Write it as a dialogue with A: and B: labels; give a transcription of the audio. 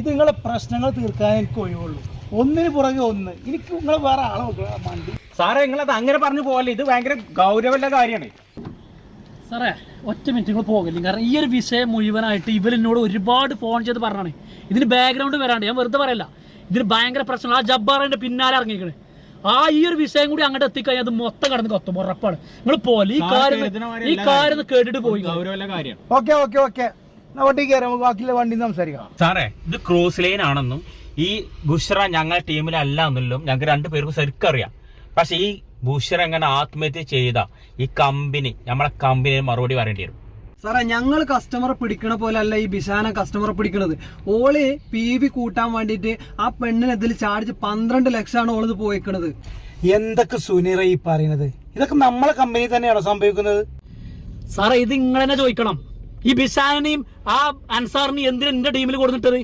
A: ഇത് നിങ്ങളെ പ്രശ്നങ്ങൾ തീർക്കാൻ എനിക്ക് ഒഴിവുള്ളൂ. ഒന്നിന് പുറകെ ഒന്ന്. എനിക്ക് നിങ്ങൾ വേറെ ആളെ നോക്കണം മണ്ടി.
B: സാറേ നിങ്ങളത് അങ്ങനെ പറഞ്ഞു പോകല്ലേ, ഇത് ഭയങ്കര ഗൗരവമുള്ള കാര്യമാണ്.
C: സാറേ ഒറ്റ മിനിറ്റ് നിങ്ങൾ പോകില്ല. കാരണം ഈ ഒരു വിഷയം മുഴുവനായിട്ട് ഇവരെന്നോട് ഒരുപാട് ഫോൺ ചെയ്ത് പറഞ്ഞാണ്. ഇതിന് ബാക്ക്ഗ്രൗണ്ട് വരാണ്ട് ഞാൻ വെറുതെ പറയല്ല. ഇതിന് ഭയങ്കര പ്രശ്നമാണ്. ആ ജബ്ബാറിന്റെ പിന്നാലെ ഇറങ്ങിക്കണേ. ഈ ഒരു വിഷയം കൂടി അങ്ങോട്ട് എത്തിക്കഴിഞ്ഞാൽ അത് മൊത്തം കടന്ന് കൊത്തും. ഉറപ്പാണ്. നിങ്ങൾ പോലെ ഈ കാര്യം കേട്ടിട്ട് പോയി.
B: ഗൗരവമുള്ള കാര്യമാണ്.
A: ഓക്കെ ഓക്കെ ഓക്കെ, വണ്ടി കയറാം, ബാക്കിയുള്ള വണ്ടി സംസാരിക്കാം.
B: സാറേ ഇത് ക്രോസ് ലൈൻ ആണെന്നും ഈ ബുഷറ ഞങ്ങളുടെ ടീമിലല്ല എന്നല്ലോ ഞങ്ങൾക്ക് രണ്ടുപേർക്കും ശരിക്കും അറിയാം. പക്ഷെ ഈ ബുഷറ എങ്ങനെ ആത്മഹത്യ ചെയ്ത ഈ നമ്മളെ കമ്പനി മറുപടി പറയേണ്ടി വരും.
D: സാറേ ഞങ്ങൾ കസ്റ്റമറെ പിടിക്കണ പോലെ അല്ല ഈ ബിഷാന കസ്റ്റമറെ പിടിക്കണത്. ഓള് PV കൂട്ടാൻ വേണ്ടിട്ട് ആ പെണ്ണിനെതിൽ ചാർജ് 12 ലക്ഷമാണ് ഓളത് പോയിക്കണത്.
A: എന്തൊക്കെ സുനീറ ഈ പറയുന്നത്? ഇതൊക്കെ നമ്മളെ കമ്പനി തന്നെയാണോ സംഭവിക്കുന്നത്?
C: സാറേ ഇത് നിങ്ങൾ തന്നെ ചോദിക്കണം. ഈ ബിഷാനെയും ആ അൻസാറിനെയും എന്തിനാ എന്റെ ടീമിൽ കൊടുത്തിട്ടത്?